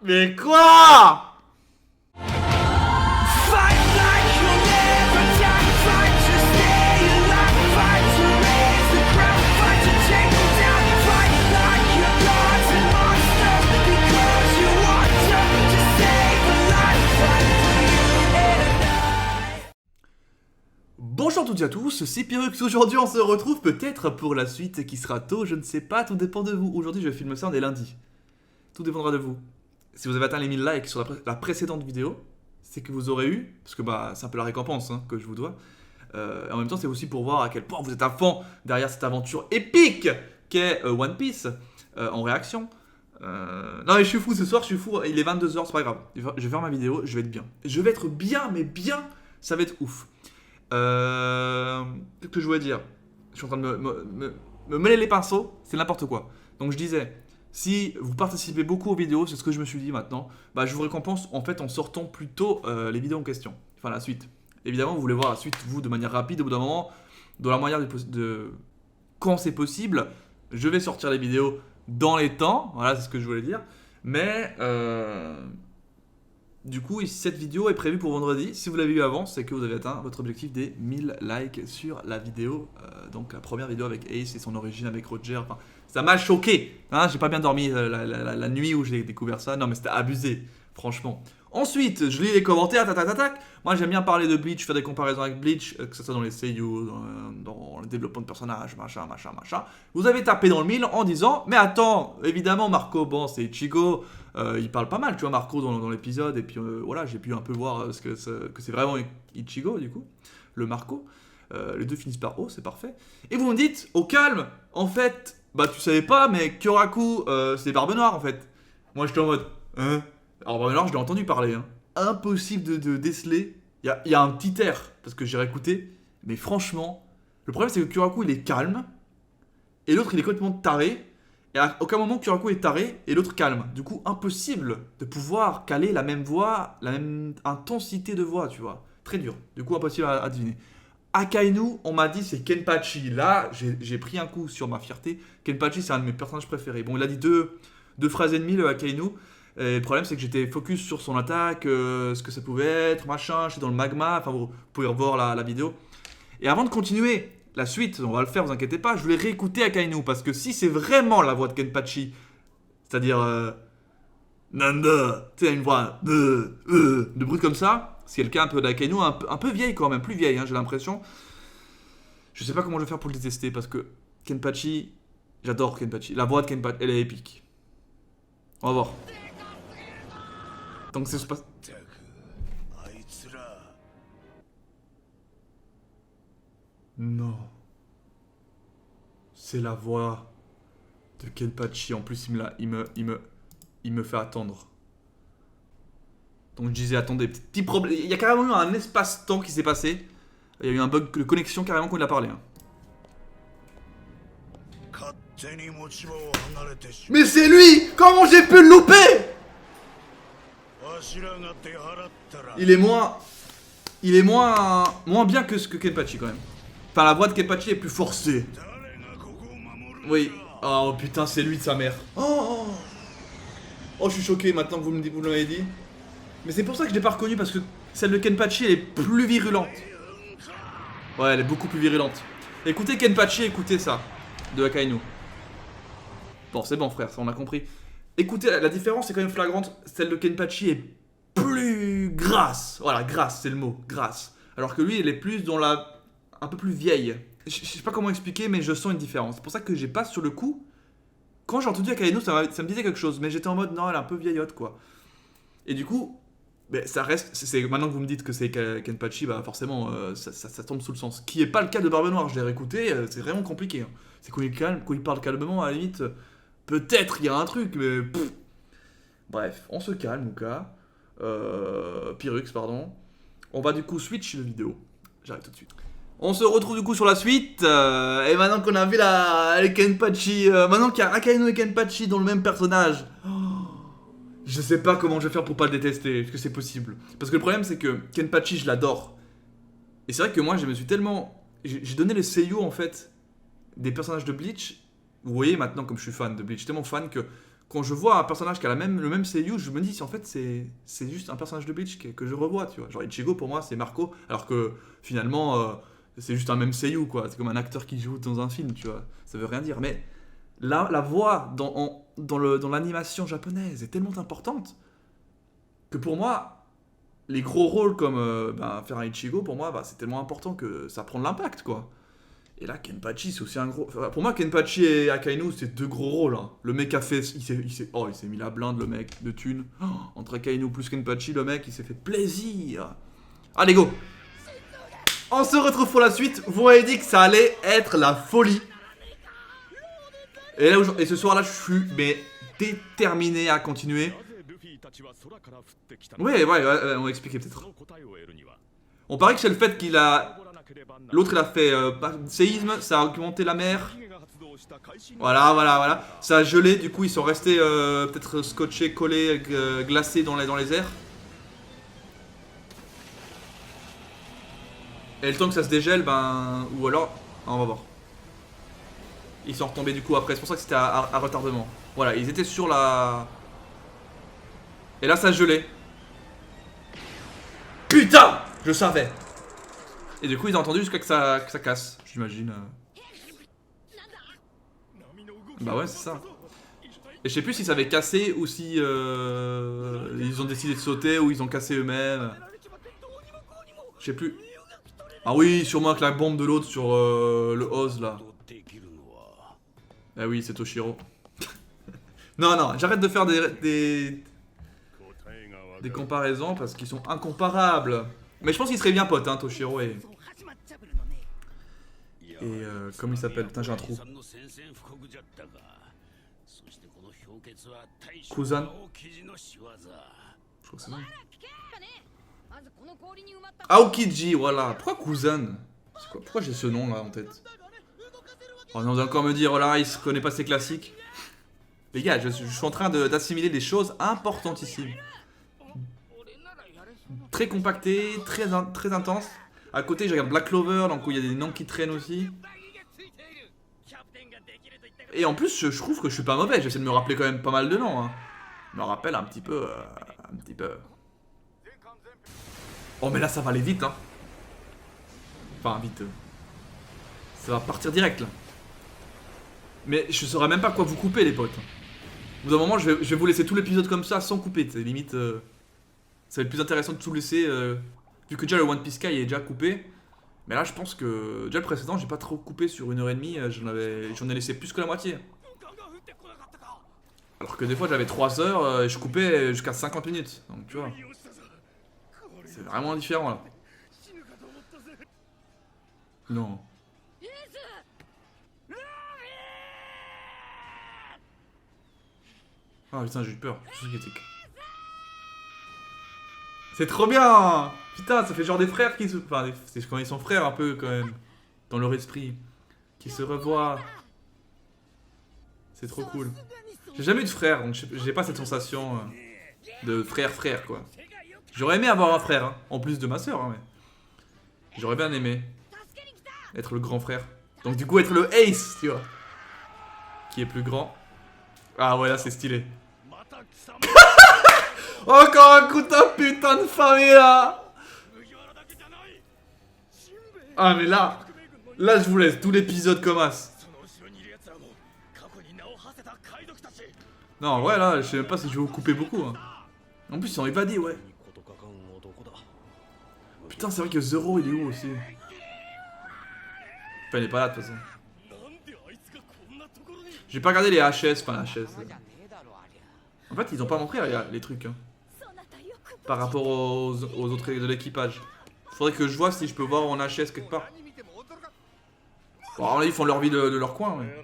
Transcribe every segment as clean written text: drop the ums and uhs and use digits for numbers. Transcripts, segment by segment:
Mais quoi? Bonjour à toutes et à tous, c'est Pyrux. Aujourd'hui on se retrouve peut-être pour la suite qui sera tôt, je ne sais pas, tout dépend de vous. Aujourd'hui je filme ça, on est lundi. Tout dépendra de vous. Si vous avez atteint les 1000 likes sur la précédente vidéo, c'est que vous aurez eu, parce que bah, c'est un peu la récompense que je vous dois. En même temps c'est aussi pour voir à quel point vous êtes à fond derrière cette aventure épique qu'est One Piece en réaction. Non mais je suis fou ce soir, je suis fou, il est 22h, c'est pas grave. Je vais faire ma vidéo, je vais être bien. Je vais être bien, mais bien, ça va être ouf. Qu'est-ce que je voulais dire? Je suis en train de me mêler les pinceaux, c'est n'importe quoi. Donc je disais, si vous participez beaucoup aux vidéos, c'est ce que je me suis dit maintenant, bah je vous récompense en fait en sortant plutôt les vidéos en question, enfin la suite. Évidemment, vous voulez voir la suite, vous, de manière rapide, au bout d'un moment, dans la manière de quand c'est possible, je vais sortir les vidéos dans les temps, voilà, c'est ce que je voulais dire, mais du coup, cette vidéo est prévue pour vendredi. Si vous l'avez vu avant, c'est que vous avez atteint votre objectif des 1000 likes sur la vidéo. Donc la première vidéo avec Ace et son origine avec Roger. Enfin, ça m'a choqué. Hein, j'ai pas bien dormi la nuit où j'ai découvert ça. Non mais c'était abusé, franchement. Ensuite, je lis les commentaires, tac. Moi j'aime bien parler de Bleach, faire des comparaisons avec Bleach, que ce soit dans les seiyuu, dans le développement de personnages, machin. Vous avez tapé dans le mille en disant, mais attends, évidemment Marco, bon c'est Ichigo, il parle pas mal, tu vois Marco dans l'épisode, et puis voilà, j'ai pu un peu voir que c'est vraiment Ichigo du coup, le Marco. Les deux finissent par O, c'est parfait. Et vous me dites, au calme, en fait, bah tu savais pas, mais Kyoraku, c'est Barbe Noire en fait. Moi j'étais en mode, hein? Alors Barbe Noire, je l'ai entendu parler, hein. Impossible de déceler. Il y a un petit air, parce que j'ai réécouté, mais franchement, le problème c'est que Kyoraku il est calme, et l'autre il est complètement taré, et à aucun moment Kyoraku est taré, et l'autre calme. Du coup, impossible de pouvoir caler la même voix, la même intensité de voix, tu vois. Très dur, du coup impossible à deviner. Akainu, on m'a dit c'est Kenpachi. Là, j'ai pris un coup sur ma fierté. Kenpachi, c'est un de mes personnages préférés. Bon, il a dit deux phrases et demie, le Akainu. Et le problème, c'est que j'étais focus sur son attaque, ce que ça pouvait être, machin. J'étais dans le magma. Enfin, vous pouvez revoir la vidéo. Et avant de continuer la suite, on va le faire, vous inquiétez pas, je voulais réécouter Akainu. Parce que si c'est vraiment la voix de Kenpachi, c'est-à-dire Nanda, tu sais, une voix de brut comme ça. C'est quelqu'un un peu d'Akainu, un peu vieille quand même, plus vieille, hein, j'ai l'impression. Je sais pas comment je vais faire pour le détester parce que Kenpachi, j'adore Kenpachi. La voix de Kenpachi, elle est épique. On va voir. Donc c'est pas. Non. C'est la voix de Kenpachi. En plus, il me fait attendre. Donc je disais, attendez, petit problème. Il y a carrément eu un espace-temps qui s'est passé. Il y a eu un bug de connexion carrément quand il a parlé. Hein. Mais c'est lui! Comment j'ai pu le louper? Il est moins bien que ce que Kenpachi quand même. Enfin, la voix de Kenpachi est plus forcée. Oui. Oh putain, c'est lui de sa mère. Oh, je suis choqué maintenant que vous l'avez dit. Mais c'est pour ça que je l'ai pas reconnu, parce que celle de Kenpachi elle est plus virulente. Ouais, elle est beaucoup plus virulente. Écoutez Kenpachi, écoutez ça, de Akainu. Bon, c'est bon frère, ça on a compris. Écoutez, la différence est quand même flagrante. Celle de Kenpachi est plus grasse. Voilà, grasse, c'est le mot, grasse. Alors que lui, elle est plus dans la... un peu plus vieille. Je sais pas comment expliquer, mais je sens une différence. C'est pour ça que j'ai pas sur le coup... Quand j'ai entendu Akainu, ça me disait quelque chose. Mais j'étais en mode, non, elle est un peu vieillotte, quoi. Et du coup... Mais ça reste, maintenant que vous me dites que c'est Kenpachi, bah forcément ça tombe sous le sens. Qui est pas le cas de Barbe Noire, je l'ai réécouté, c'est vraiment compliqué. Hein. C'est quand il est calme, quand il parle calmement, à la limite, peut-être il y a un truc, mais pff. Bref, on se calme, Mouka. Pyrux, pardon. On va du coup switch la vidéo. J'arrive tout de suite. On se retrouve du coup sur la suite. Et maintenant qu'on a vu les Kenpachi, maintenant qu'il y a Akainu et Kenpachi dans le même personnage. Je sais pas comment je vais faire pour pas le détester. Est-ce que c'est possible? Parce que le problème, c'est que Kenpachi, je l'adore. Et c'est vrai que moi, je me suis tellement... J'ai donné les seiyuu, en fait, des personnages de Bleach. Vous voyez, maintenant, comme je suis fan de Bleach, tellement fan que quand je vois un personnage qui a le même seiyuu, je me dis, si en fait, c'est juste un personnage de Bleach que je revois, tu vois. Genre, Ichigo, pour moi, c'est Marco, alors que, finalement, c'est juste un même seiyuu, quoi. C'est comme un acteur qui joue dans un film, tu vois. Ça veut rien dire. Mais la voix dans l'animation japonaise est tellement importante que pour moi... Les gros rôles comme faire un Ichigo, pour moi, c'est tellement important que ça prend de l'impact, quoi. Et là, Kenpachi, c'est aussi un gros... Enfin, pour moi, Kenpachi et Akainu, c'est deux gros rôles. Hein. Le mec a fait... Il s'est mis la blinde, le mec, de thunes. Oh, entre Akainu plus Kenpachi, le mec, il s'est fait plaisir. Allez, go. On se retrouve pour la suite. Vous m'avez dit que ça allait être la folie. Et ce soir-là, je suis déterminé à continuer. Ouais, on va expliquer peut-être. On paraît que c'est le fait qu'il a... L'autre il a fait séisme, ça a augmenté la mer. Voilà. Ça a gelé, du coup ils sont restés peut-être scotchés, collés, glacés dans les airs. Et le temps que ça se dégèle, ou alors... on va voir. Ils sont retombés du coup après, c'est pour ça que c'était à retardement. Voilà, ils étaient sur la... Et là ça gelait. Putain! Je savais. Et du coup ils ont entendu jusqu'à que ça casse, j'imagine. Bah ouais c'est ça. Et je sais plus si ça avait cassé ou si ils ont décidé de sauter ou ils ont cassé eux-mêmes. Je sais plus. Ah oui, sûrement avec la bombe de l'autre sur le Oz là. Ah oui, c'est Toshiro. non, j'arrête de faire des comparaisons parce qu'ils sont incomparables. Mais je pense qu'ils seraient bien potes, hein, Toshiro et comment il s'appelle? Putain, j'ai un trou. Kuzan. Je crois que c'est ça. Aokiji, voilà. Pourquoi Kuzan? Pourquoi j'ai ce nom là en tête? Oh non, vous allez encore me dire, oh là, il se connaît pas ses classiques. Les gars, je suis en train d'assimiler des choses importantissimes. Très compacté, très intense. À côté, je regarde Black Clover, donc où il y a des noms qui traînent aussi. Et en plus, je trouve que je suis pas mauvais. J'essaie de me rappeler quand même pas mal de noms. Hein. Je me rappelle un petit peu. Oh, mais là, ça va aller vite. Hein. Enfin, vite. Ça va partir direct là. Mais je saurais même pas quoi vous couper, les potes. Au bout d'un moment, je vais vous laisser tout l'épisode comme ça, sans couper. C'est limite. Ça va être plus intéressant de tout laisser. Vu que déjà le One Piece Sky est déjà coupé. Mais là, je pense que. Déjà le précédent, j'ai pas trop coupé sur 1h30. J'en ai laissé plus que la moitié. Alors que des fois, j'avais 3 heures et je coupais jusqu'à 50 minutes. Donc, tu vois. C'est vraiment différent là. Non. Ah putain, j'ai eu peur. C'est trop bien. Putain, ça fait genre des frères qui se... Enfin, c'est quand ils sont frères un peu quand même. Dans leur esprit. Qui se revoient. C'est trop cool. J'ai jamais eu de frère, donc j'ai pas cette sensation de frère quoi. J'aurais aimé avoir un frère, hein, en plus de ma soeur, hein, mais... J'aurais bien aimé être le grand frère. Donc du coup être le Ace, tu vois. Qui est plus grand. Ah ouais, là c'est stylé. Encore un coup de putain de famille là. Ah mais là je vous laisse tout l'épisode comme as. Non en vrai là je sais même pas si je vais vous couper beaucoup hein. En plus ils sont évadés ouais. Putain c'est vrai que Zoro il est où aussi? Enfin il est pas là de toute façon. J'ai pas regardé les HS, enfin la HS. En fait ils ont pas montré les trucs hein. Par rapport aux autres de l'équipage. Faudrait que je vois si je peux voir en HS quelque part. Bon alors là ils font leur vie de leur coin ouais.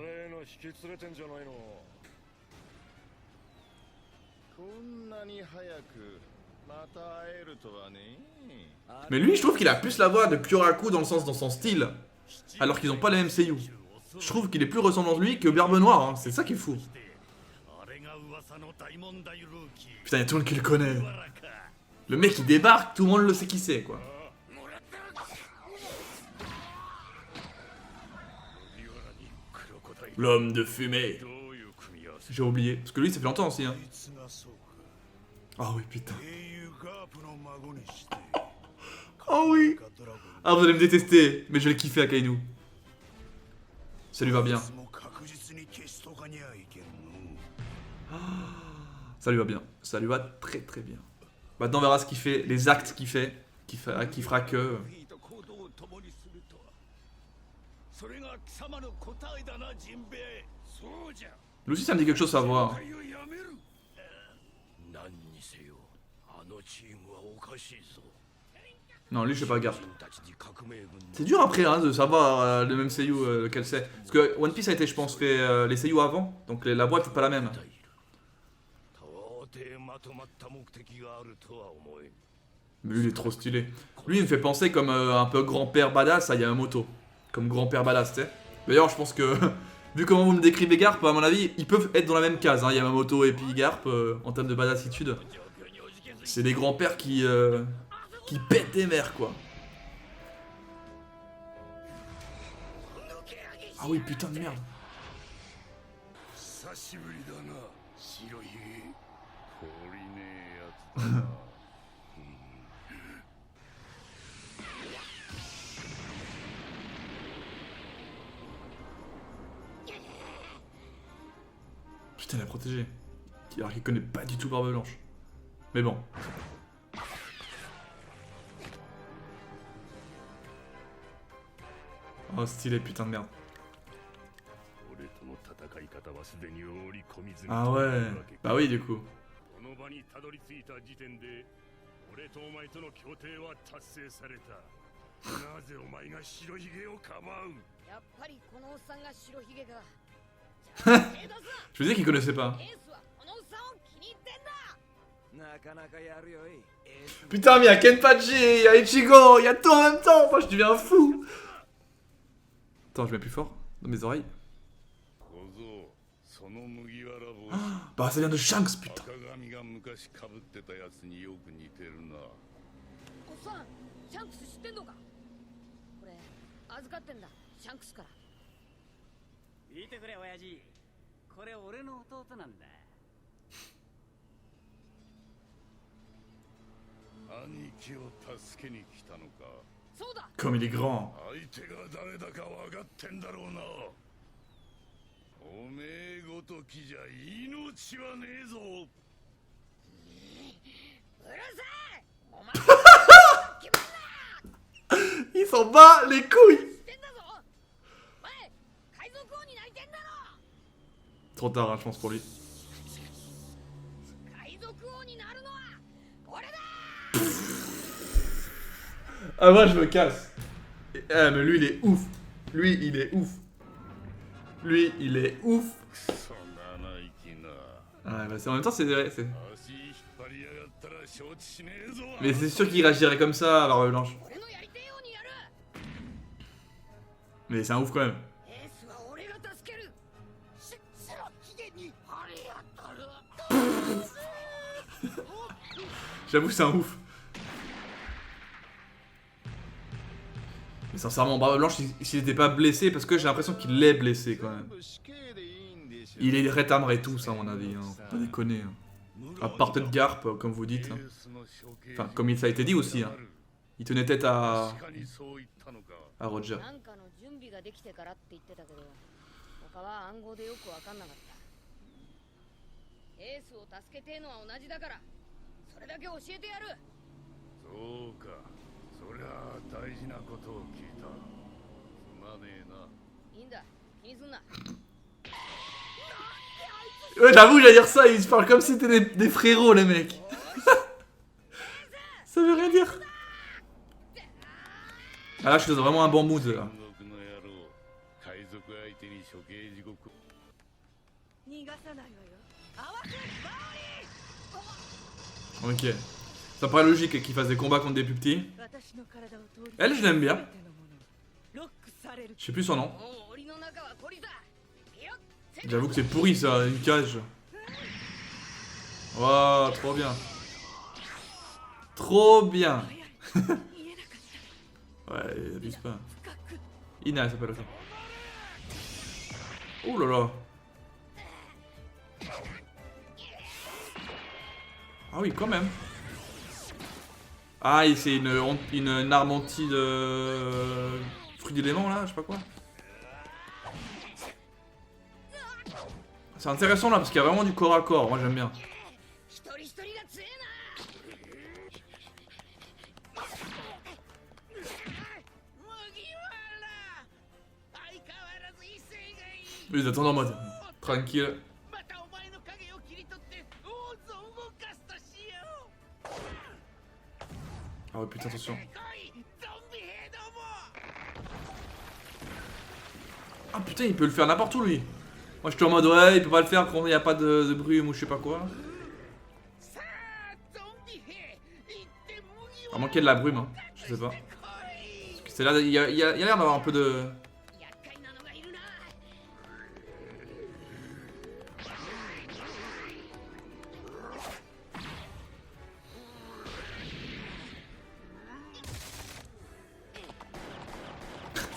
Mais lui je trouve qu'il a plus la voix de Kyoraku dans son style. Alors qu'ils ont pas les mêmes seiyuu. Je trouve qu'il est plus ressemblant de lui que Barbe Noire, hein. C'est ça qui est fou. Putain, y'a tout le monde qui le connaît. Le mec il débarque, tout le monde le sait qui c'est quoi. L'homme de fumée. J'ai oublié. Parce que lui ça fait longtemps aussi hein. Ah oui putain. Oh oui. Ah vous allez me détester. Mais je vais le kiffer Akainu. Ça lui va bien. Ça lui va bien. Ça lui va très très bien. Maintenant on verra ce qu'il fait. Les actes qu'il fait. Qui fera que... Lui aussi ça me dit quelque chose à voir. Non lui je sais pas Garp. C'est dur après hein, de savoir le même seiyuu lequel c'est. Parce que One Piece a été je pense fait les seiyuu avant. Donc la voix est pas la même. Mais lui il est trop stylé. Lui il me fait penser comme un peu grand-père badass à Yamamoto. Comme grand-père badass tu sais. D'ailleurs je pense que vu comment vous me décrivez Garp à mon avis ils peuvent être dans la même case hein, Yamamoto et puis Garp en termes de badassitude. C'est des grands-pères qui pètent des mers quoi. Ah oui putain de merde. Putain il a protégé. Alors qu'il connaît pas du tout Barbe Blanche. Mais bon. Oh stylé putain de merde. Ah ouais. Bah oui du coup. Je me disais qu'il connaissait pas. Putain mais y'a Kenpachi, y'a Ichigo, y'a tout en même temps. Moi je deviens fou. Attends je mets plus fort dans mes oreilles. Ah, bah ça vient de Shanks putain. Comme il est grand. Il s'en bat les couilles. Trop tard hein, je pense pour lui. Ah moi je me casse. Ah mais lui il est ouf. Lui il est ouf. Lui il est ouf. Ah bah en même temps c'est vrai. Mais c'est sûr qu'il réagirait comme ça à Barbe Blanche. Mais c'est un ouf quand même. J'avoue c'est un ouf. Mais sincèrement, Barbe Blanche, s'il n'était pas blessé, parce que j'ai l'impression qu'il l'est blessé quand même. Il est rétamé et tout, ça, à mon avis. Hein. Faut pas déconner. Hein. À part peut-être Garp, comme vous dites. Hein. Enfin, comme ça a été dit aussi. Hein. Il tenait tête à Roger. Ouais, j'avoue, j'allais dire ça, ils se parlent comme si c'était des frérots, les mecs. Ça veut rien dire. Ah là, je suis dans vraiment un bon mood, là. Ok. Ça paraît logique qu'il fasse des combats contre des plus petits. Elle, je l'aime bien. Je sais plus son nom. J'avoue que c'est pourri ça, une cage. Wow, trop bien. Trop bien. Ouais, abuse pas. Ina, elle s'appelle aussi. Oh là là. Ah oui, quand même. Ah, c'est une arme anti de... fruit d'éléments là, je sais pas quoi. C'est intéressant là, parce qu'il y a vraiment du corps à corps, moi j'aime bien. Ils attendent en mode tranquille. Ah ouais, putain, attention. Ah putain, il peut le faire n'importe où lui. Moi j'étais en mode ouais, il peut pas le faire quand il n'y a pas de brume ou je sais pas quoi. À moins qu'il y ait de la brume, hein. Je sais pas. Parce que c'est là, il y a l'air d'avoir un peu de...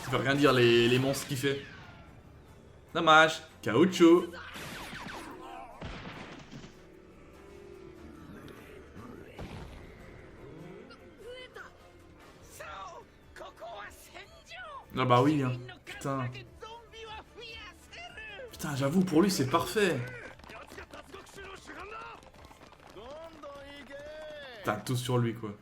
Ça veut rien dire les monstres qu'il fait. Dommage. Caoutchouc. Ah bah oui, hein. Putain. Putain, j'avoue, pour lui, c'est parfait. T'as tout sur lui, quoi.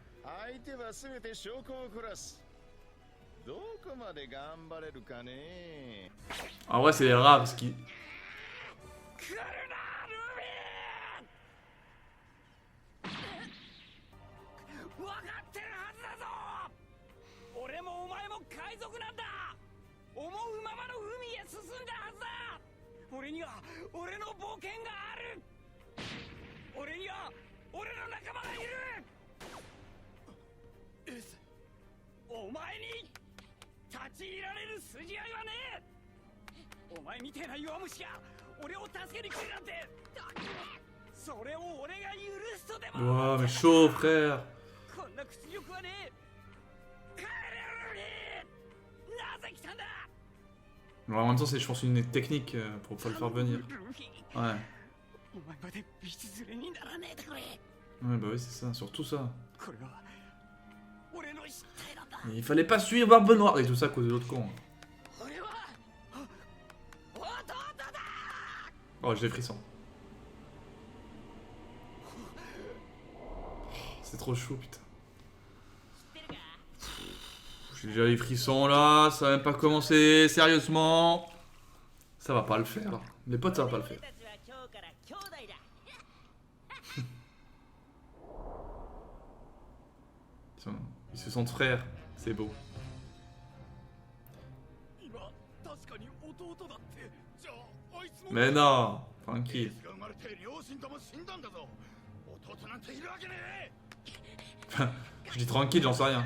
En vrai, c'est rare parce qu'il... Ouah, mais chaud, frère. Alors, en même temps, c'est, je pense, une technique pour pas le faire venir. Ouais. Ouais, bah oui, c'est ça, surtout ça. Et il fallait pas suivre Barbe Noire et tout ça à cause de l'autre con. Oh, j'ai des frissons. C'est trop chaud, putain. J'ai déjà les frissons là, ça va même pas commencer, sérieusement. Ça va pas le faire. Les potes, ça va pas le faire. Ils se sentent frères, c'est beau. Mais non, tranquille. Je dis tranquille, j'en sais rien.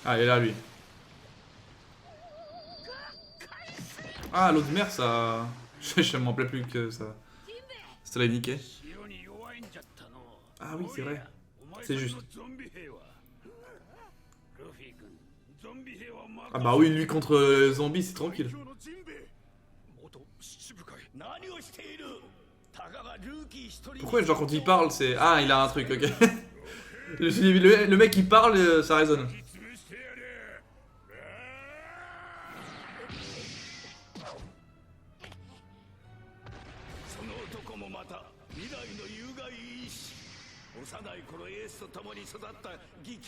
Ah, il est là, lui. Ah, l'autre mère, ça... Je m'en rappelais plus que ça... Ça l'a niqué. Ah oui, c'est vrai. C'est juste. Ah bah oui, lui contre zombie, c'est tranquille. Pourquoi, genre, quand il parle, c'est... Ah, il a un truc, ok. Le mec, il parle, ça résonne.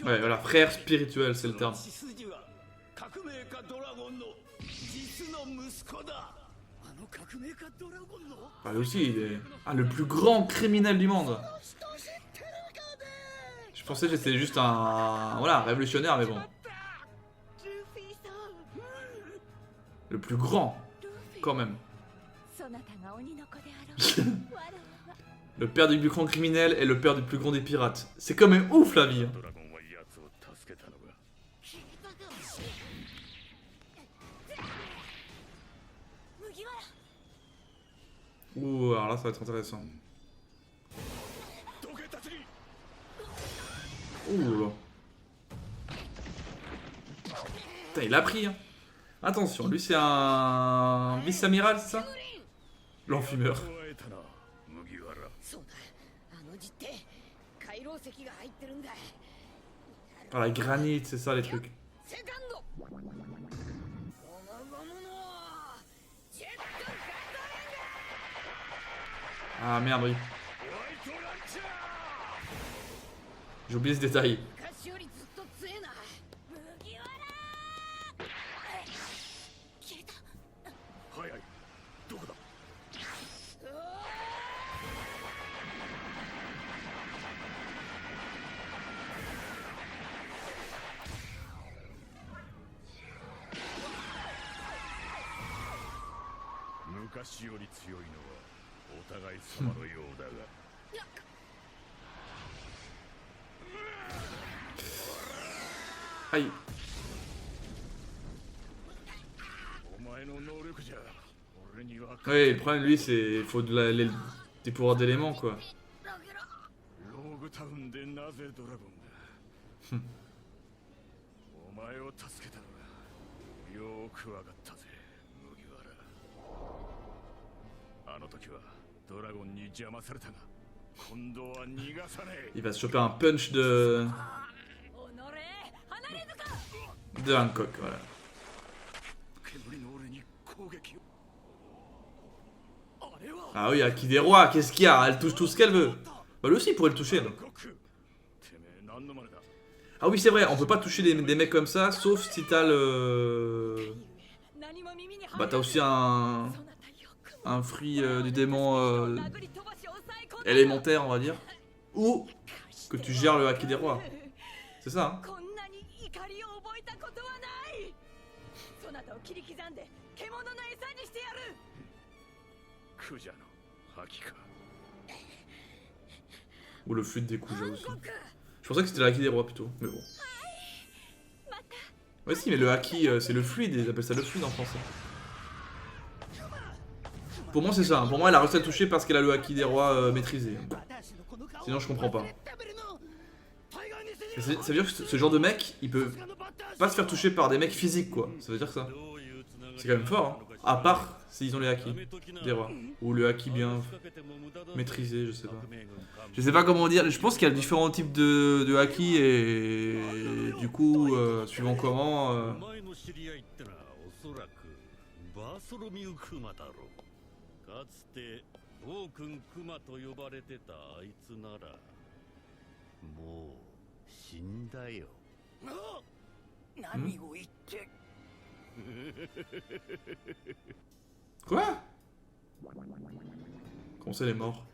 Ouais, voilà, frère spirituel, c'est le terme. Ah, lui aussi, il est... Ah, le plus grand criminel du monde. Je pensais que c'était juste un... Voilà, un révolutionnaire, mais bon. Le plus grand, quand même. Le père du plus grand criminel et le père du plus grand des pirates. C'est quand même ouf la vie. Hein. Ouh, alors là ça va être intéressant. Ouh là. Putain, il a pris. Hein. Attention, lui c'est un vice-amiral, c'est ça? L'enfumeur. Ah, la granite, c'est ça les trucs. Ah merde, oui. J'ai oublié ce détail. Aïe. Ouais, le problème lui c'est faut des pouvoirs d'éléments quoi. Il va se choper un punch de Hancock, voilà. Ah oui, Haki des rois, qu'est-ce qu'il y a? Elle touche tout ce qu'elle veut. Bah lui aussi il pourrait le toucher. Donc. Ah oui c'est vrai, on peut pas toucher des mecs comme ça, sauf si t'as le... Bah t'as aussi un fruit du démon élémentaire on va dire. Ou que tu gères le Haki des rois. C'est ça hein. Ou le flûte des Kuja aussi. Je pensais que c'était le Haki des rois plutôt, mais bon. Ouais si mais le Haki c'est le fluide, ils appellent ça le fluide en français. Pour moi c'est ça, hein. Pour moi elle a réussi à le toucher parce qu'elle a le Haki des rois maîtrisé. Sinon je comprends pas. Ça veut dire que ce genre de mec, il peut pas se faire toucher par des mecs physiques quoi. Ça veut dire ça. C'est quand même fort hein. À part s'ils ont les haki des rois. Ou le haki bien maîtrisé, je sais pas. Je sais pas comment dire, je pense qu'il y a différents types de haki et du coup, suivant comment... Quoi? Comment ça il est mort?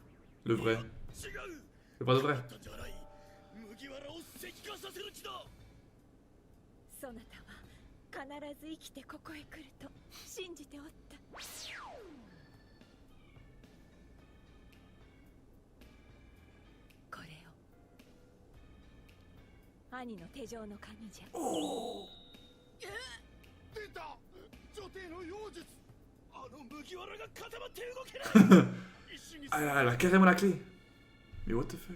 Le vrai. Le pas de vrai. Oh. Ah, elle a carrément la clé. Mais what the fuck?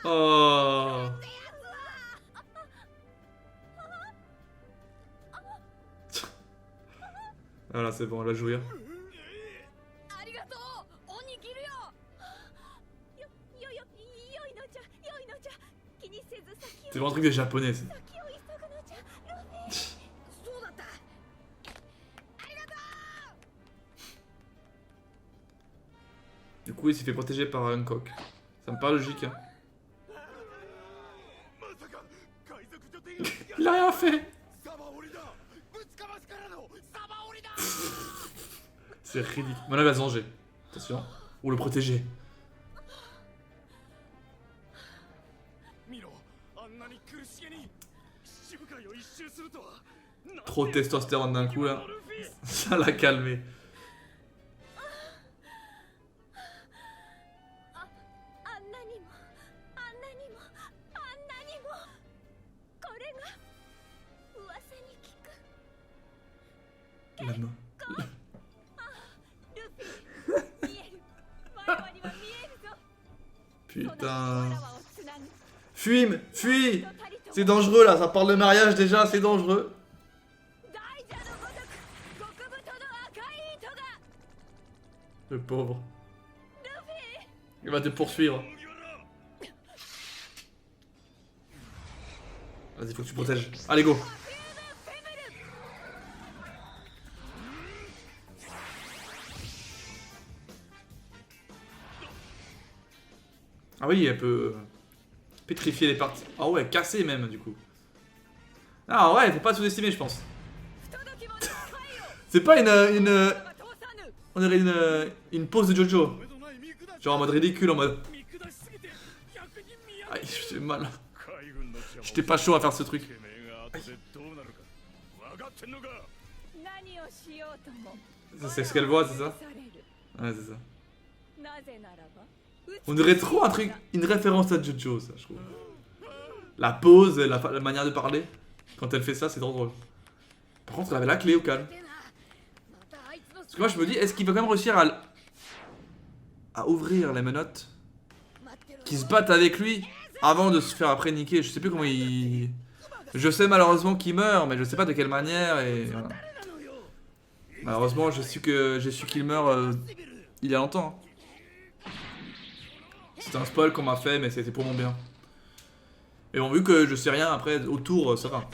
Oh. Voilà, c'est bon, elle va jouir. C'est vraiment un truc des japonais. Du coup, il s'est fait protéger par Hancock. Ça me paraît logique. Hein. Il a rien fait. C'est ridicule. Maintenant, il va se venger. Attention. Ou le protéger. Trop de testostérone d'un coup là. Ça l'a calmé. あんなにもあんなにもあんなにもこれが噂に聞く La main. ルフィ見える我々には見えるぞ Putain. Fuis, fuis. C'est dangereux là, ça parle de mariage déjà, c'est dangereux. Le pauvre. Il va te poursuivre. Vas-y, faut que tu protèges. Allez, go. Ah oui, elle peut pétrifier les parties. Ah ouais, casser même du coup. Ah ouais, faut pas sous-estimer, je pense. C'est pas on dirait une pose de Jojo. Genre en mode ridicule, en mode... Aïe, j'ai mal. J'étais pas chaud à faire ce truc. C'est ce qu'elle voit, c'est ça? Ouais, c'est ça. On dirait trop un truc, une référence à Jojo, ça, je trouve. La pose, la manière de parler. Quand elle fait ça, c'est trop drôle. Par contre, elle avait la clé au calme. Parce que moi, je me dis, est-ce qu'il va quand même réussir à ouvrir les menottes qui se battent avec lui avant de se faire après niquer? Je sais plus comment il... Je sais malheureusement qu'il meurt, mais je sais pas de quelle manière et... Voilà. Malheureusement, j'ai su qu'il meurt il y a longtemps. C'était un spoil qu'on m'a fait, mais c'était pour mon bien. Et bon, vu que je sais rien après, autour, ça va.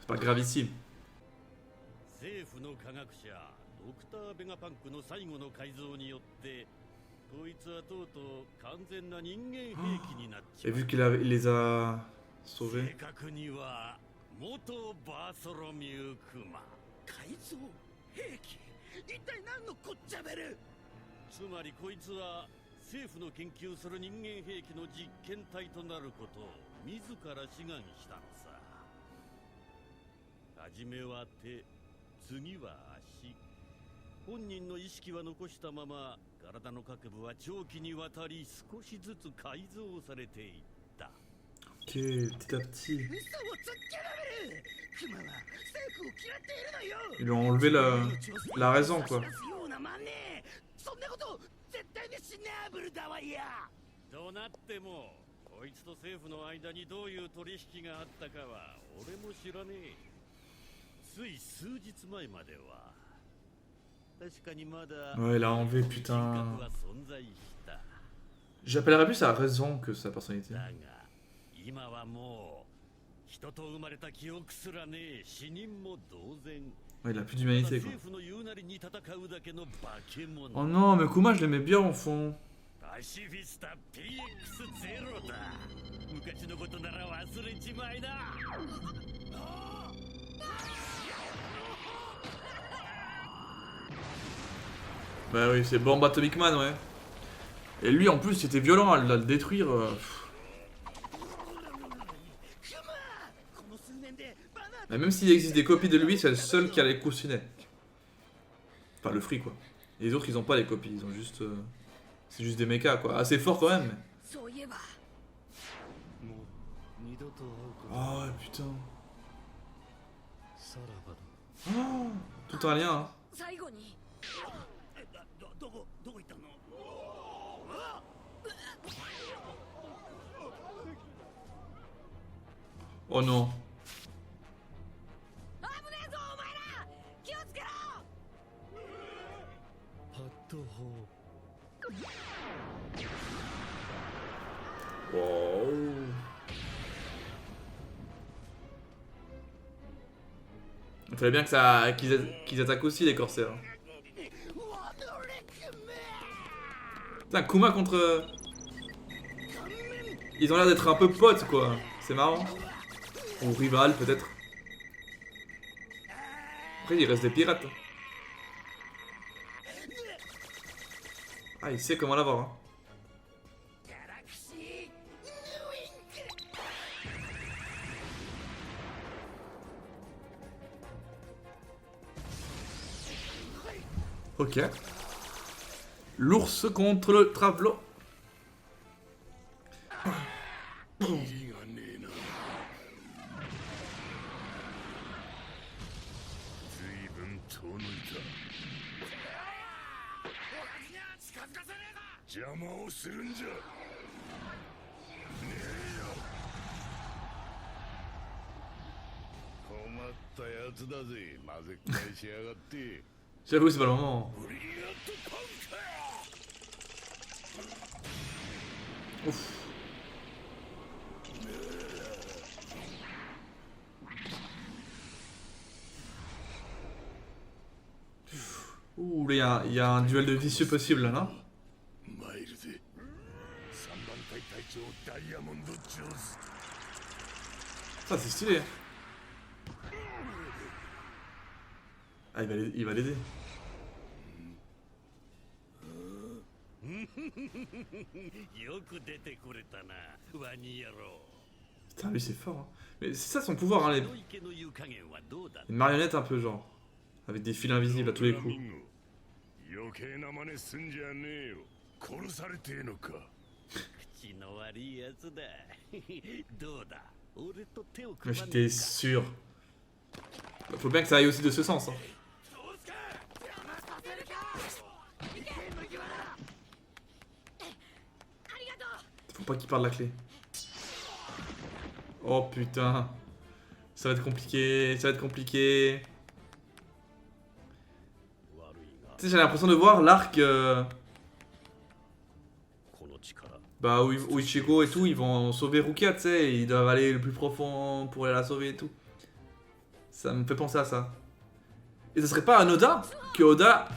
C'est pas gravissime. Et vu qu'il les a sauvés. 政府の研究する人間兵器の実験体となることを自ら志願したのさ。初めは手、次は足。本人の意識は残したまま、体の各部は長期にわたり少しずつ改造されていった。Ok, petit à petit. Ils lui ont enlevé la raison, quoi. どうなってもこいつと政府の間にどういう取引があったかは俺も知らねえ。つい数日前までは確かにまだ Ouais, il a enlevé, putain. J'appellerais plus sa raison que sa personnalité. 今はもう人と生まれた記憶すらねえ死人も同然。 Ouais, il a plus d'humanité, quoi. Oh non, mais Kuma, je l'aimais bien au fond. Bah oui, c'est Bomb Atomic Man, ouais. Et lui, en plus, c'était violent à le détruire. Mais même s'il existe des copies de lui, c'est le seul qui a les coussinets. Enfin, le free, quoi. Et les autres, ils ont pas les copies, ils ont juste... C'est juste des mechas, quoi. Assez fort quand même, mais... Oh, putain. Oh, tout un lien, hein. Oh non. Wow. Il fallait bien que qu'ils attaquent aussi les corsaires. Putain, Kuma contre... Ils ont l'air d'être un peu potes, quoi. C'est marrant. Ou rival, peut-être. Après, il reste des pirates. Ah, il sait comment l'avoir, hein. Ok. L'ours contre le travelot. キリがねえな。ずいぶん遠のいた。近づかせねえぞ。邪魔をするんじゃ。ねえよ。困ったやつだぜ。混ぜっ返しやがって。 J'avoue, c'est pas le moment. ブリリアントパンカー。 Ouf. Ouh, là, il y a un duel de vicieux possible là, non? 参るぜ。三番隊隊長ダイヤモンド・ジョーズ。 Ça, c'est stylé. Ah, il va l'aider. よく出てくれたな、ワニ野郎。 Putain, lui, c'est fort. Hein. Mais c'est ça son pouvoir, hein, les... この池の湯加減はどうだ。 Une marionnette un peu, genre. Avec des fils invisibles à tous les coups. 余計な真似すんじゃねえよ。殺されてえのか。口の悪いやつだ。どうだ、俺と手を Mais 組まね j'étais えか。 sûr. Faut bien que ça aille aussi de ce sens. Hein. Faut pas qu'il perde la clé. Oh putain. Ça va être compliqué, ça va être compliqué. 悪いが、 Tu sais, j'ai l'impression de voir l'arc... この力。 bah, où Ichigo et tout, ils vont sauver Rukia, tu sais, et ils doivent aller le plus profond pour aller la sauver et tout. Ça me fait penser à ça. Et ce serait pas un Oda que Oda...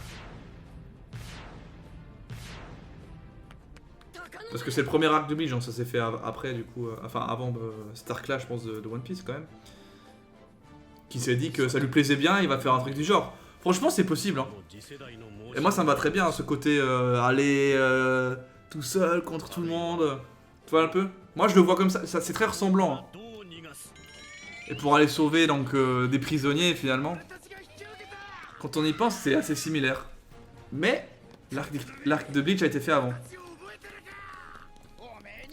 Parce que c'est le premier arc de Bleach, hein, ça s'est fait après du coup, enfin avant Star Clash je pense de One Piece quand même. Qui s'est dit que ça lui plaisait bien, il va faire un truc du genre. Franchement c'est possible hein. Et moi ça me va très bien ce côté aller tout seul contre tout le monde. Tu vois un peu? Moi je le vois comme ça, c'est très ressemblant. Hein. Et pour aller sauver donc des prisonniers finalement. Quand on y pense c'est assez similaire. Mais l'arc de Bleach a été fait avant.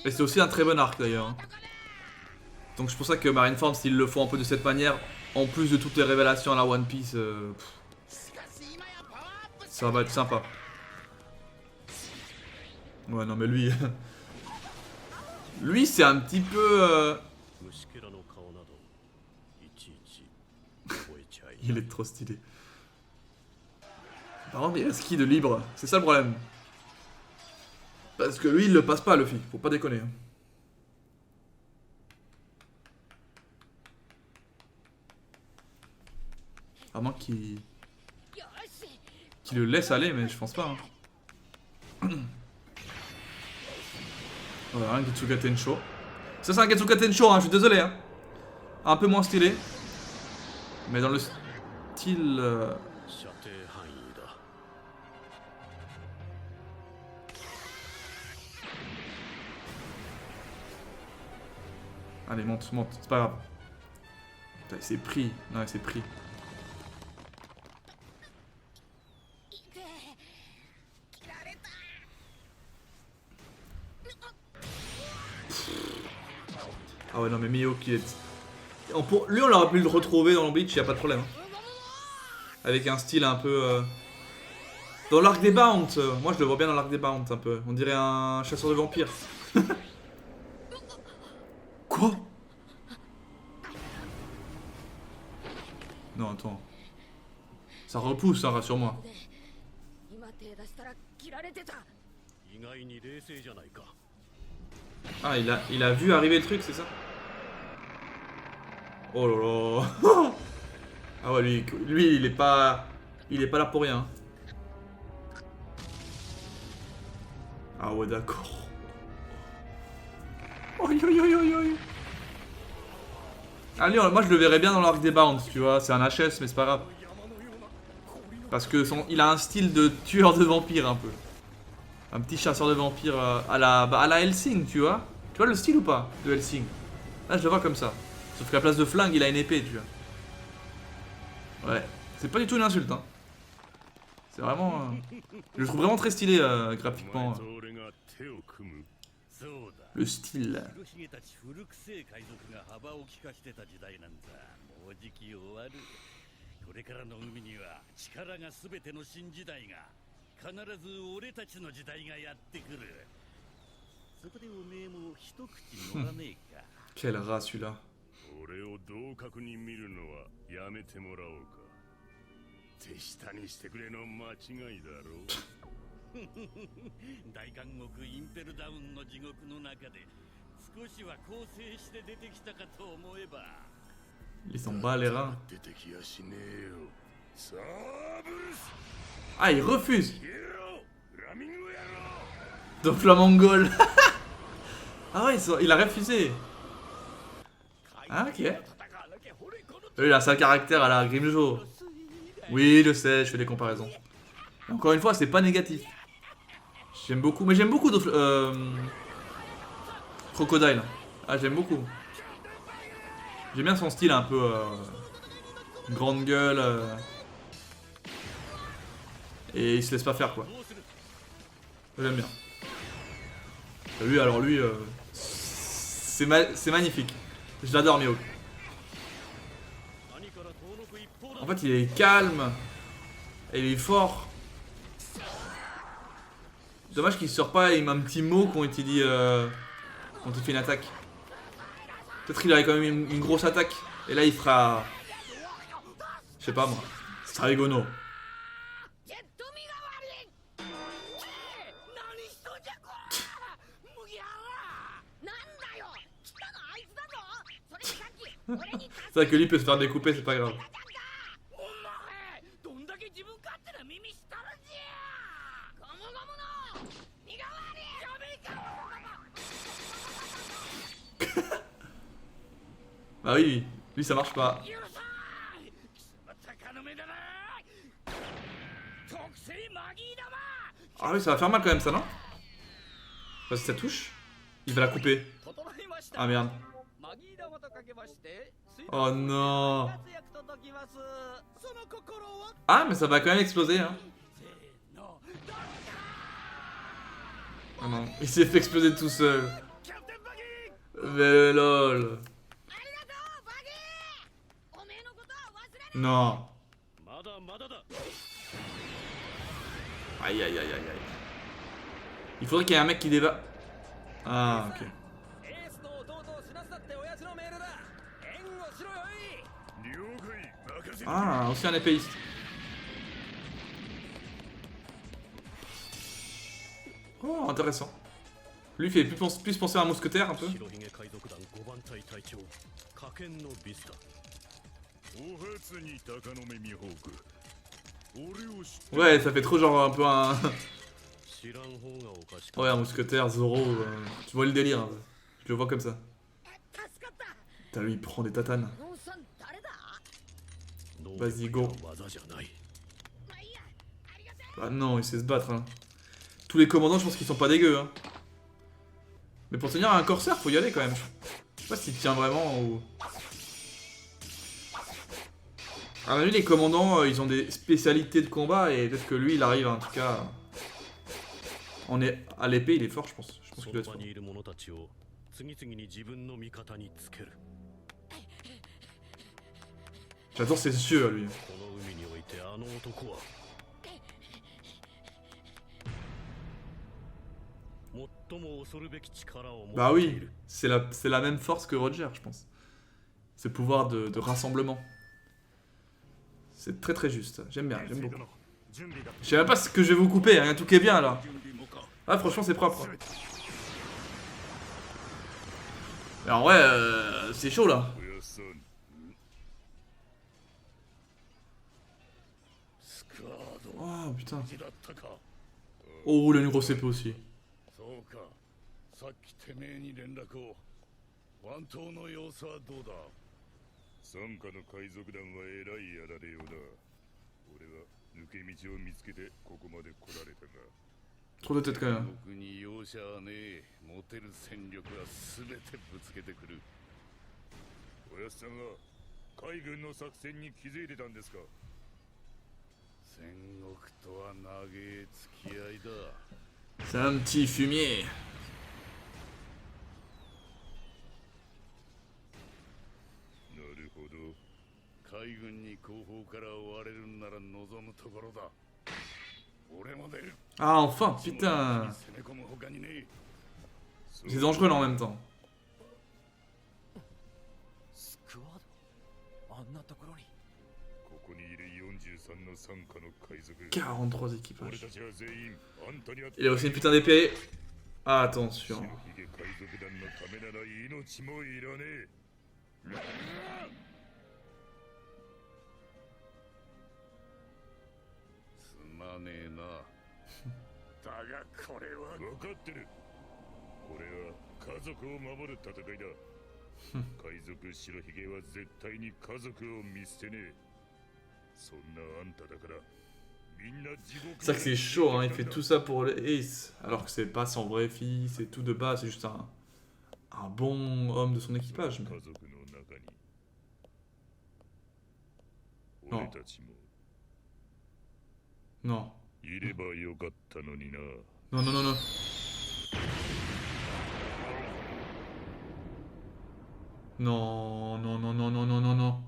Et c'est aussi un très bon arc d'ailleurs. Hein. Donc c'est pour ça que Marineford, s'ils le font un peu de cette manière, en plus de toutes les révélations à la One Piece, ça va être sympa. Ouais non mais lui... lui c'est un petit peu... il est trop stylé. Par contre il a ski de libre, c'est ça le problème. Parce que lui il le passe pas Luffy, faut pas déconner. Hein. À moins qu'il le laisse aller, mais je pense pas. Hein. Voilà, un Getsuga Tensho. Ça c'est un Getsuga Tensho, hein, je suis désolé. Hein. Un peu moins stylé. Mais dans le style... Allez, monte, monte, c'est pas grave. Putain, il s'est pris. Non, il s'est pris. Ah ouais, non, mais Mio qui est... Lui, on aurait pu le retrouver dans le Bleach, y a pas de problème. Hein. Avec un style un peu... Dans l'arc des Bounds. Moi, je le vois bien dans l'arc des Bounds, un peu. On dirait un chasseur de vampires. Quoi? Non, attends. Ça repousse, hein, rassure-moi. Ah, il a vu arriver le truc, c'est ça? Oh là là. Ah ouais, lui il est pas là pour rien. Ah ouais, d'accord. Oi, oi, oi, oi, oi. Allez, moi je le verrais bien dans l'arc des Bounds, tu vois. C'est un HS, mais c'est pas grave. Parce que il a un style de tueur de vampires un peu. Un petit chasseur de vampires à la Hellsing, tu vois. Tu vois le style ou pas de Hellsing? Là je le vois comme ça. Sauf qu'à la place de flingue, il a une épée, tu vois. Ouais. C'est pas du tout une insulte, hein. C'est vraiment... je le trouve vraiment très stylé graphiquement. お前と俺が手を組む。そうだ Le style. 黒ひげたち古くせえ海賊が幅を利かしてた時代なんだ。もうじき終わる。これからの海には力が全ての新時代が必ず俺たちの時代がやってくる。そこでおめえも一口乗らねえか。 Quel rat celui-là. 俺を同格に見るのはやめてもらおうか。手下にしてくれの間違いだろう。大監獄インペルダウンの地獄の中で少しは構成して出てきたかと思えば Il s'en bat les reins. 出てきやしねえよ。サーブルス Ah, il refuse. 消えろフラミンゴ野郎。 Donc Flamangol. Ah ouais, il a refusé. Ah ok. Lui, il a sa caractère à la Grimjo. Oui, je sais, je fais des comparaisons. Encore une fois, c'est pas négatif. J'aime beaucoup, mais j'aime beaucoup Crocodile. Ah, j'aime beaucoup. J'aime bien son style un peu grande gueule. Et il se laisse pas faire quoi. J'aime bien. Lui, alors lui, c'est magnifique. Je l'adore, Mihawk. En fait, il est calme. Et il est fort. Dommage qu'il sort pas, il met un petit mot quand il dit quand il fait une attaque. Peut-être qu'il aurait quand même une grosse attaque. Et là, il fera... je sais pas moi. Saigono. ジェットミが悪い何しとんじゃこら麦わらなんだよ来たのあいつだぞそれにさっき俺に C'est vrai que lui peut se faire découper, c'est pas grave. お前どんだけ自分勝手な耳したるんじゃゴムゴムの身代わりやめか Bah oui, lui ça marche pas. 許さん貴様鷹の目だな特製マギー玉 Ah oui, ça va faire mal quand même ça, non? Parce que ça touche. Il va la couper. 整いました Ah merde. マギー玉とかけまして Oh non. 活躍届きますその心は Ah mais ça va quand même exploser hein. せーの Ah non, il s'est fait exploser tout seul. キャプテンバギー Mais lol. ありがとうバギーおめえのことは忘れない Non. まだまだだ Aïe aïe aïe aïe aïe. Il faudrait qu'il y ait un mec qui débat. Ah ok. エースの弟を死なせたって親父のメールだ援護しろよい了解任せて Ah, aussi un épéiste. Oh, intéressant. Lui fait plus penser à un mousquetaire un peu. 白ひげ海賊団5番隊隊長火剣のビスタお初に鷹の目ミホーク俺を知って Ouais, ça fait trop genre un peu un... 知らん方がおかしく Ouais, un mousquetaire, Zoro. Tu vois le délire. Hein. Je le vois comme ça. 助かった Putain, lui il prend des tatanes. ノンさん誰だ Vas-y, go. 技じゃないまあいいやありがとう Ah non, il sait se battre. Hein. Tous les commandants, je pense qu'ils sont pas dégueux. Hein. Mais pour tenir un corsaire, faut y aller quand même. Je sais pas s'il tient vraiment ou... À mon avis, les commandants, ils ont des spécialités de combat et peut-être que lui, il arrive en tout cas... On est à l'épée, il est fort, je pense. Je pense そ qu'il doit の être 場 fort. にいる者たちを次々に自分の味方につける J'adore ses yeux à lui. この海においてあの男は最も恐るべき力を持 Bah ってい oui, る c'est la même force que Roger, je pense. Ce pouvoir de rassemblement. C'est très très juste. J'aime bien, j'aime beaucoup. 準備だ Je sais même pas ce que je vais vous couper, hein. Il y a tout qui est bien là. Ah, franchement, c'est propre. Mais en vrai, c'est chaud là. おやさんスカード Oh putain. 無事だったか Oh, il a une grosse épée aussi. そうかさっきてめえに連絡を番頭の様子はどうだ傘下の海賊団はえらいやられようだ俺は抜け道を見つけてここまで来られたが Trop de tête quand même. 僕に容赦はねえ持てる戦力は全てぶつけてくるおやっさんが海軍の作戦に気づいてたんですか戦国とは長い付き合いだ。 C'est un petit fumier. なるほど。海軍に後方から追われるなら望むところだ。俺も出る。 Ah, enfin, putain. 攻め込む他にねえ。 C'est dangereux là en même temps. スクワードあんなところに。ここにいる43の傘下の海賊。 43 俺 équipages. たちは全員あんたに会って Il a aussi une putain d'épée. Attention. 白ひげ海賊団のためなら命もいらねえ。すまねえな。だがこれは分かってる。これは家族を守る戦いだ。海賊白ひげは絶対に家族を見捨てねえ。そんなあんただからみんな地獄。 C'est ça que c'est chaud, hein. Il fait tout ça pour le Ace. Alors que c'est pas son vrai fils et tout de base, c'est juste un bon homme de son équipage. Mais... 家族の中に Non. 俺たちも Non. いればよかったのにな。 Non, non, non, non. Non, non, non, non, non, non, non, non.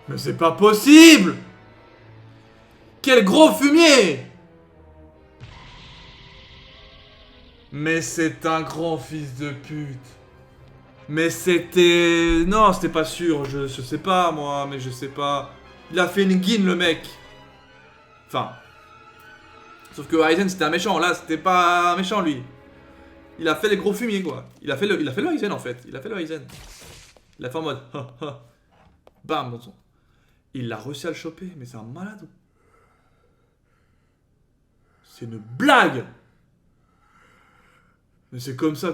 Mais c'est pas possible! Quel gros fumier! Mais c'est un grand fils de pute. Mais c'était... Non, c'était pas sûr, je sais pas moi, mais je sais pas. Il a fait une guine le mec. Enfin... Sauf que Aizen c'était un méchant, là c'était pas un méchant lui. Il a fait les gros fumiers quoi. Il a fait le Aizen en fait, il a fait le Aizen. Il a fait en mode... Bam dans son... Il a réussi à le choper, mais c'est un malade. C'est une blague. Mais c'est comme ça,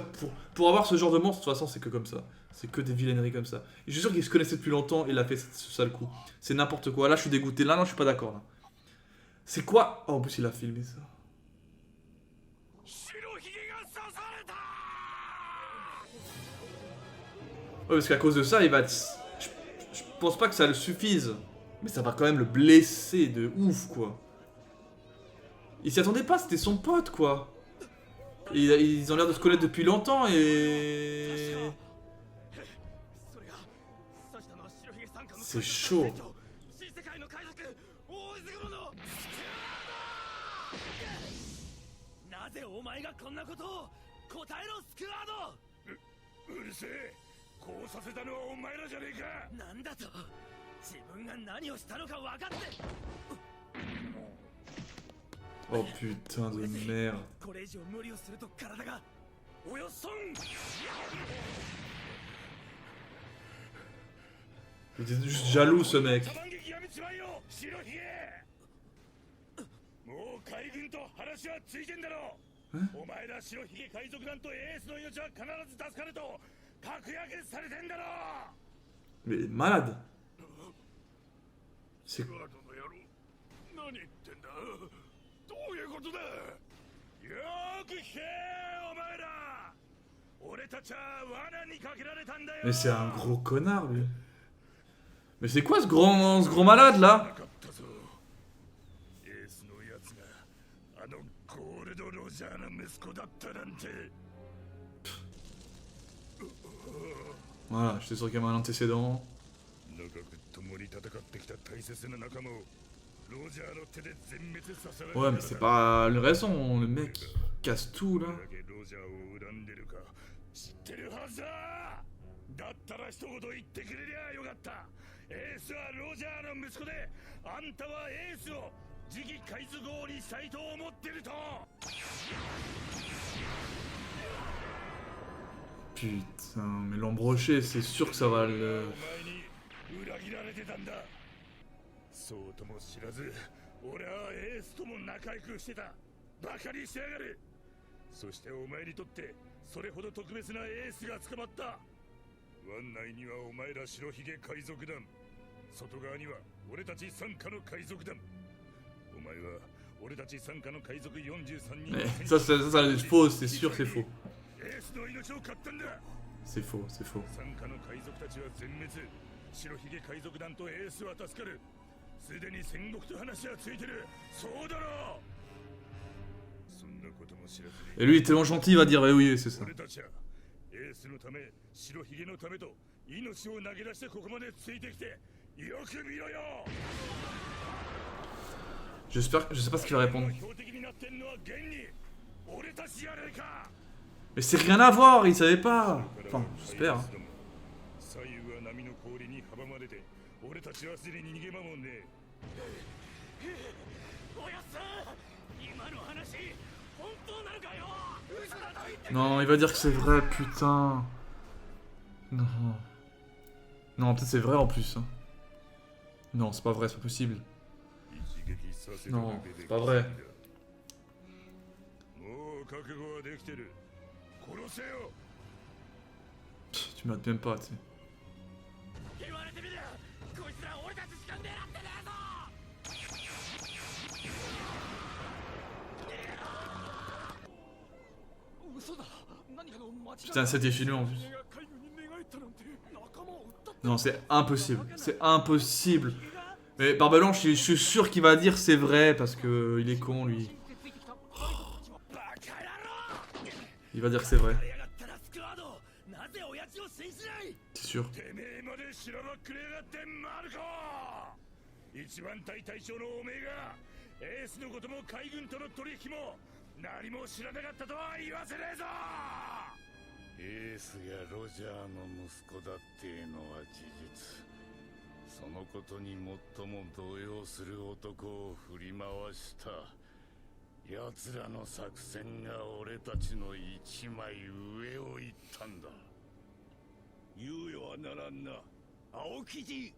pour avoir ce genre de monstre, de toute façon c'est que comme ça. C'est que des vilaineries comme ça. Et je suis sûr qu'il se connaissait depuis longtemps et il a fait ce sale coup. C'est n'importe quoi, là je suis dégoûté, là non je suis pas d'accord là. C'est quoi? Oh en plus il a filmé ça. Ouais parce qu'à cause de ça il va... Je pense pas que ça le suffise. Mais ça va quand même le blesser de ouf quoi. Il s'y attendait pas, c'était son pote quoi. Ils ont l'air de se connaître depuis longtemps et... C'est chaud. なぜお前がこんなことを答えろスクワード。うるせえ。こうさせたのはお前らじゃねえか。なんだと自分が何をしたのか分かって。 Oh putain de merde. これ以上無理をすると体がおよそん。 Il était juste jaloux ce mec. もう海軍と話はついてんだろ。お前ら白ひげ海賊団とエースの命は必ず助かると確約されてんだろ。 Mais il est malade. C'est... 何言ってんだ。どういうことだ。よーく聞けお前ら。俺たちは罠にかけられたんだよ。 Mais c'est un gros connard lui. Mais c'est quoi ce gros malade là? エースのやつがあのゴールド・ロジャーの息子だったなんて。 Voilà, j'étais sûr qu'il y avait un antécédent. 長く共に戦ってきた大切な仲間をロジャーの手で全滅させられた。 Ouais mais c'est pas une raison, le mec il casse tout là. ロジャーを恨んでるか知ってるはずだ。だったら一言言ってくれりゃよかった。エースはロジャーの息子であんたはエースを次期海賊王にしたいと思ってると。 Putain, mais l'embrocher, c'est sûr que ça va le... 裏切られてたんだ。そうとも知らず、俺はエースとも仲良くしてた。バカにしやがる。そしてお前にとってそれほど特別なエースが捕まった。湾内にはお前ら白ひげ海賊団、外側には俺たち傘下の海賊団。お前は俺たち傘下の海賊43人。 Mais ça c'est faux, c'est sûr que c'est faux. エースの命を買ったんだ。C'est faux, c'est faux. 傘下の海賊たちは全滅。白ひげ海賊団とエースは助かる。すでに戦国と話はついてる。そうだろう。そんなことも知らずに。 Et lui il est tellement gentil, il va dire eh oui, c'est ça. 俺たちはエースのため、白ひげのためと命を投げ出してここまでついてきて、よく見ろよ。 J'espère, je sais pas ce qu'il va répondre. 標的になってんのは現に俺たちやねえか。 Mais c'est rien à voir, il savait pas. Enfin, j'espère. 左右は波の氷に阻まれて、俺たちはすでに逃げ守んね。おやっさん、今の話本当なのかよ。嘘だと言って Non, il va dire que c'est vrai, putain. Non. Non, peut-être c'est vrai en plus. Hein. Non, c'est pas vrai, c'est pas possible. Non, c'est pas vrai. もう覚悟はできてる。殺せよ。 Pff, tu m'aides même pas, tu sais. 言われてみる。こいつら俺たちしか狙ってねえぞ。 嘘だ。何かの間違い。 Putain, c'était chez nous en plus. 海軍に寝返ったなんて仲間を撃ったって。 Non, c'est impossible. C'est impossible. Mais Barbe Blanche, je suis sûr qu'il va dire c'est vrai parce que il est con lui. Il va dire que c'est vrai. C'est sûr. てめえまで知らばっくれやがってマルコ。一番隊隊長のおめえがエースのことも海軍との取引も何も知らなかったとは言わせねえぞ。エースやロジャーの息子だっていうのは事実。そのことに最も動揺する男を振り回した奴らの作戦が俺たちの一枚上を行ったんだ。猶予はならんな、青生地。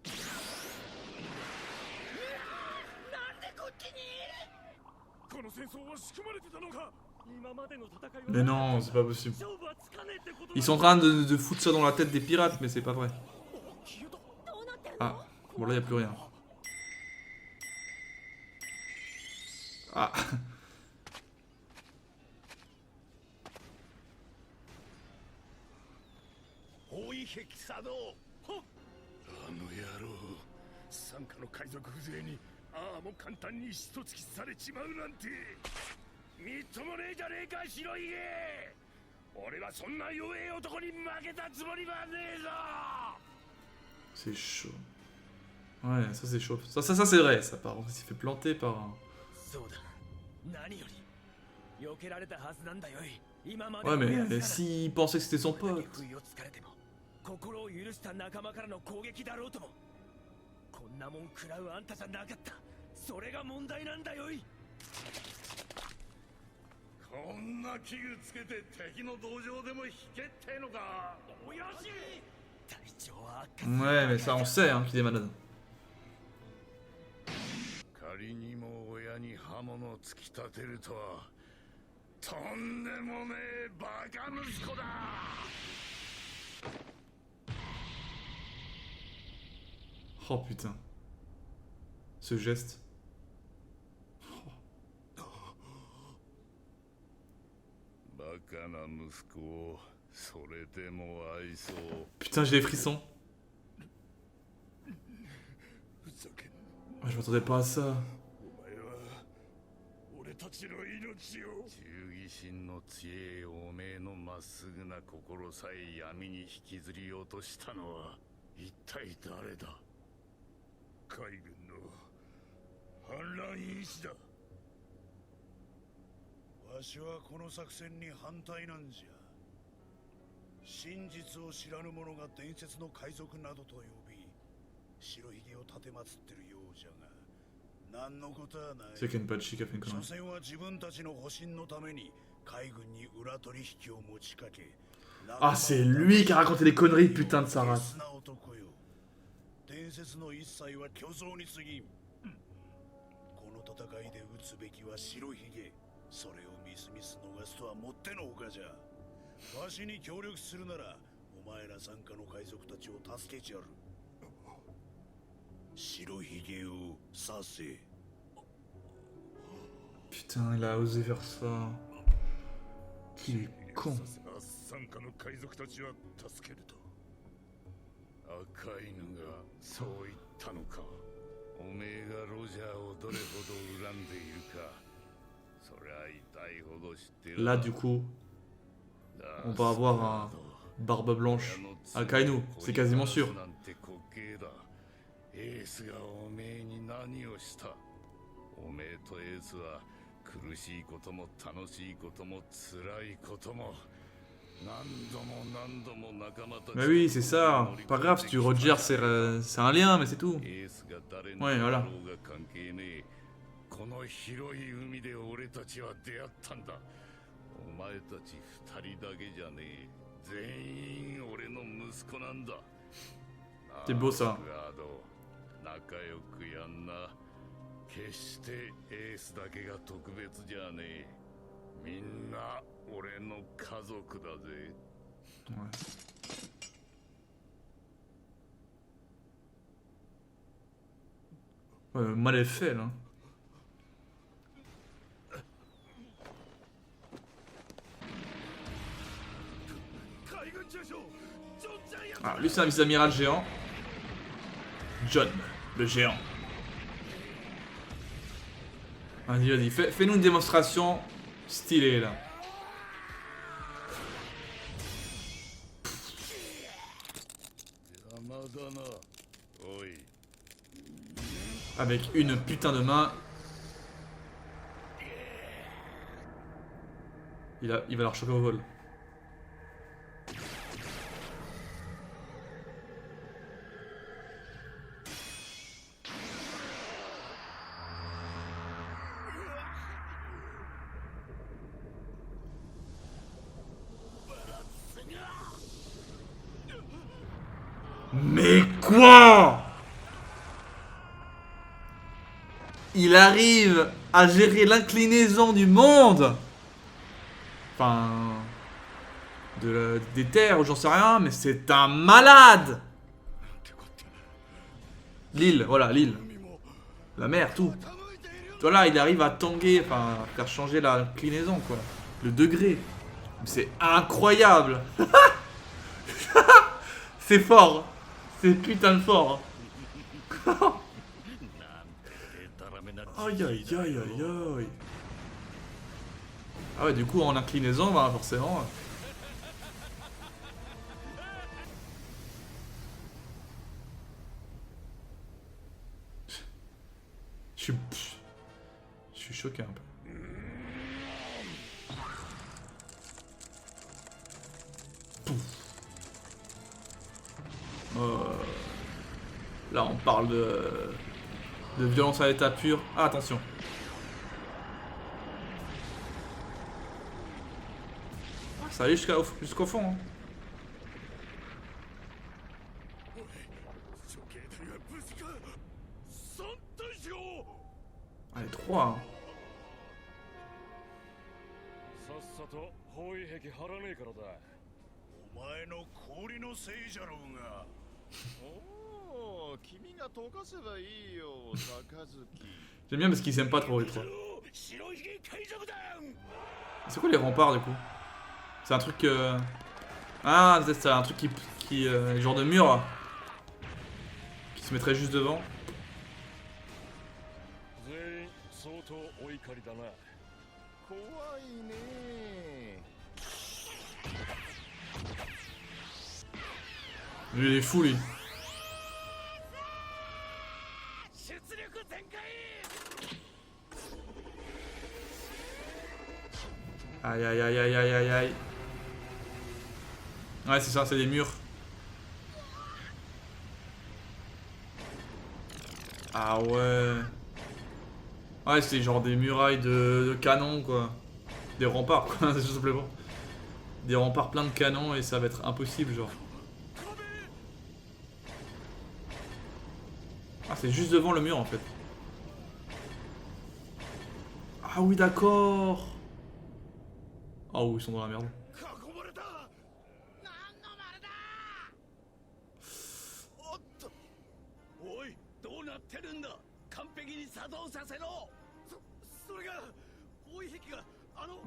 なんでこっちに。この戦争は仕組まれてたのか。今までの戦いは Mais non, c'est pas possible. 勝負はつかねえってこと。 Ils sont en train de foutre ça dans la tête des pirates, mais c'est pas vrai. どうなってるの。 Ah, bon là y a plus rien. Ah. 包囲壁作動。あの野郎、傘下の海賊風情にああも簡単に一突きされちまうなんてみっともねえじゃねえか白ひげ。俺はそんな弱え男に負けたつもりはねえぞ。 C'est chaud. Ouais, ça c'est chaud. Ça c'est vrai, ça par contre. Il s'est fait planter par un... そうだ。何より避けられたはずなんだよ。今まで Ouais, mais s'il pensait que c'était son pote... 不意をつかれても心を許した仲間からの攻撃だろうともこんなもん食らうあんたじゃなかった。それが問題なんだよ。こんな器具つけて敵の道場でも引けってのか。おやし隊長は Ouais, mais ça on sait hein, qu'il est malade. 仮にも親に刃物を突き立てるとはとんでもねえバカ息子だ。 Oh putain. Ce geste. バカな息子をそれでも愛そう。 Putain, j'ai des frissons. ふざけん。 Ah, je m'attendais pas à ça. お前は俺たちの命を。忠義心の強えおめえのまっすぐな心さえ闇に引きずり落としたのは一体誰だ。海軍の反乱因子だ。わしはこの作戦に反対なんじゃ。真実を知らぬ者が伝説の海賊などと呼び白ひげを立てまつってるようじゃが何のことはない。 C'est Kenpachi qui a fait une 所 connerie. 詮は自分たちの保身のために海軍に裏取引を持ちかけ。 Ah, c'est lui qui a raconté des conneries, putain de sa race. な男よ。伝説の一切は虚像に過ぎん。この戦いで撃つべきは白ひげ。それをみすみす逃すとはもってのほかじゃ。わしに協力するならお前ら傘下の海賊たちを助けちゃる。白ひげを刺せ。 Putain, il a osé faire ça. Il est con. させな傘下の海賊たちは助けると。赤犬がそう言ったのか。おめえがロジャーをどれほど恨んでいるか、そりゃ痛いほど知ってる。 Là, du coup, on va avoir un Barbe Blanche. Akainu, c'est quasiment sûr. エースがおめえに何をした。おめえとエースは苦しいことも楽しいことも辛いことも何度も何度も仲間たち。 Mais oui, c'est ça. Pas grave si tu Roger, c'est un lien, mais c'est tout. エースが誰に Ouais, だ voilà. ろうが関係ねえ。この広い海で俺たちは出会ったんだ。お前たち二人だけじゃねえ。全員俺の息子なんだ。 C'est beau ça. 仲良くやんな。決してエースだけが特別じゃねえ。みんな俺の家族だぜ。 Ouais, mal est fait, là. Ah, lui, c'est un vice-amiral géant. John, le géant. Vas-y, vas-y, fais-nous une démonstration stylée, là. Avec une putain de main. Il va leur choquer au vol. Mais quoi? Il arrive à gérer l'inclinaison du monde. Enfin... des terres, j'en sais rien, mais c'est un malade. L'île, voilà, l'île. La mer, tout. Voilà, il arrive à tanguer, enfin, à faire changer l'inclinaison, quoi. Le degré. C'est incroyable. C'est fort. C'est putain de fort. Aïe aïe aïe aïe aïe. Ah ouais, du coup en inclinaison, bah forcément. Je suis choqué un peu. Là on parle de violence à l'état pur. Ah attention. Ça allait jusqu'au fond. Hein. Allez, 3. Hein. J'aime bien parce qu'ils aiment pas trop les trois. C'est quoi les remparts du coup? C'est un truc Ah, c'est un truc qui genre de mur là, qui se mettrait juste devant. Lui il est fou lui. Aïe aïe aïe aïe aïe aïe aïe. Ouais c'est ça, c'est des murs. Ah ouais. Ouais c'est genre des murailles de canons quoi. Des remparts quoi, tout simplement. Des remparts pleins de canons et ça va être impossible genre. Ah c'est juste devant le mur en fait. Ah oui d'accord. Oh ils sont dans la merde.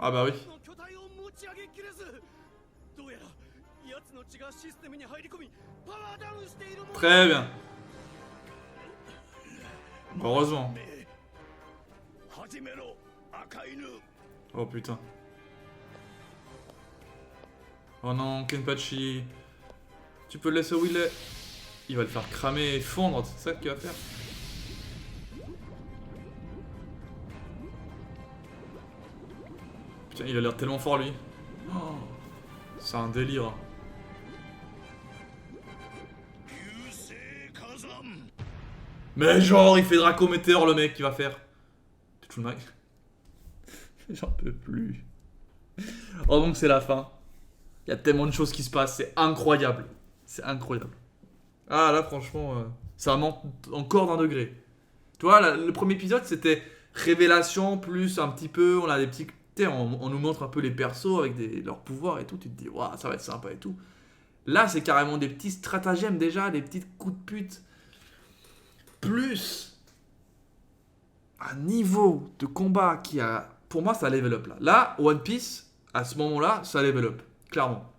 Ah bah oui. どうやら奴の血がシステムに入り込みパワーダウンしているもの Très bien. Heureusement. 始めろ赤犬 Oh putain. Oh non, Kenpachi. Tu peux le laisser où il est. Il va le faire cramer et fondre, c'est ça qu'il va faire. Putain, il a l'air tellement fort lui. Oh, c'est un délire. 流星火山 Mais genre, il fait Draco Météore le mec qui va faire. Tu te fous de ma gueule. J'en peux plus. Oh donc c'est la fin. Il y a tellement de choses qui se passent, c'est incroyable. C'est incroyable. Ah là franchement, ça monte encore d'un degré. Tu vois, le premier épisode c'était révélation plus un petit peu, on a des petits... Tu sais, on nous montre un peu les persos avec leurs pouvoirs et tout, tu te dis, waouh, ça va être sympa et tout. Là c'est carrément des petits stratagèmes déjà, des petits coups de pute. Plus un niveau de combat qui a... Pour moi, ça level up là. Là, One Piece, à ce moment-là, ça level up. Clairement.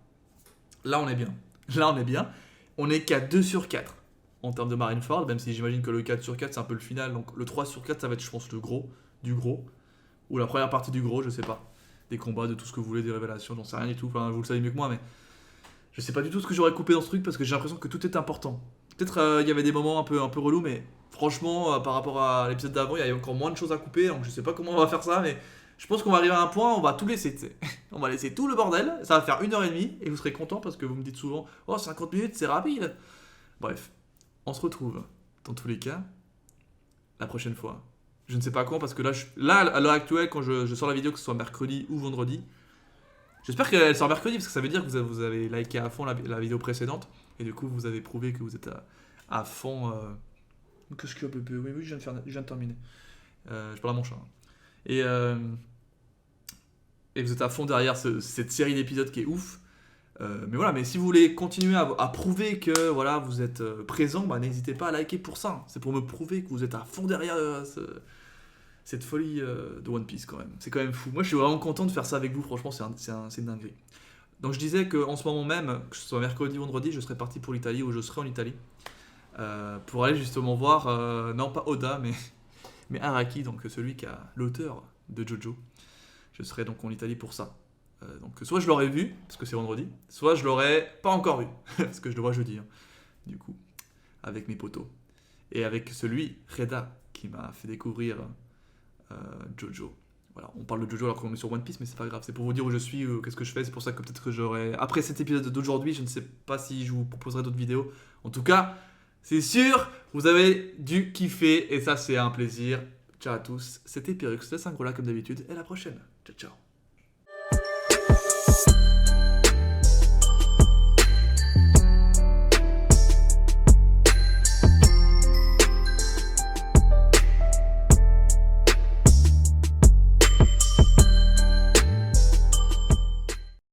Là, on est bien. Là, on est bien. On est qu'à 2 sur 4 en termes de Marineford, même si j'imagine que le 4 sur 4, c'est un peu le final. Donc le 3 sur 4, ça va être, je pense, le gros. Du gros. Ou la première partie du gros, je sais pas. Des combats, de tout ce que vous voulez, des révélations, j'en sais rien du tout. Enfin, vous le savez mieux que moi, mais... Je sais pas du tout ce que j'aurais coupé dans ce truc parce que j'ai l'impression que tout est important. Peut-être il y avait des moments un peu relous, mais franchement, par rapport à l'épisode d'avant, il y a encore moins de choses à couper. Donc je sais pas comment on va faire ça, mais je pense qu'on va arriver à un point où on va tout laisser. T'sais. On va laisser tout le bordel. Ça va faire 1h30 et vous serez content parce que vous me dites souvent oh, 50 minutes, c'est rapide. Bref, on se retrouve dans tous les cas la prochaine fois. Je ne sais pas quand parce que là à l'heure actuelle, quand je sors la vidéo, que ce soit mercredi ou vendredi, j'espère qu'elle sort mercredi parce que ça veut dire que vous avez liké à fond la vidéo précédente et du coup vous avez prouvé que vous êtes à fond. Qu'est-ce que bébé? Oui, je viens de terminer. Je parle à mon chat. Et vous êtes à fond derrière cette série d'épisodes qui est ouf. Mais voilà, mais si vous voulez continuer à prouver que voilà, vous êtes présent, bah, n'hésitez pas à liker pour ça. C'est pour me prouver que vous êtes à fond derrière cette folie de One Piece quand même. C'est quand même fou. Moi je suis vraiment content de faire ça avec vous, franchement c'est une dinguerie. Donc je disais qu'en ce moment même, que ce soit mercredi ou vendredi, je serais parti pour l'Italie ou je serai en Italie. Pour aller justement voir, non pas Oda, mais Araki, donc celui qui a l'auteur de Jojo. Je serai donc en Italie pour ça. Donc soit je l'aurais vu, parce que c'est vendredi, soit je l'aurais pas encore vu, parce que je le vois jeudi, hein, du coup, avec mes potos. Et avec celui, Reda, qui m'a fait découvrir Jojo. Voilà, on parle de Jojo alors qu'on est sur One Piece, mais c'est pas grave, c'est pour vous dire où je suis, qu'est-ce que je fais, c'est pour ça que peut-être que j'aurai... Après cet épisode d'aujourd'hui, je ne sais pas si je vous proposerai d'autres vidéos. En tout cas, c'est sûr, vous avez dû kiffer, et ça c'est un plaisir. Ciao à tous, c'était Pyrrhux, laisse un gros like comme d'habitude, et à la prochaine. Ciao ciao.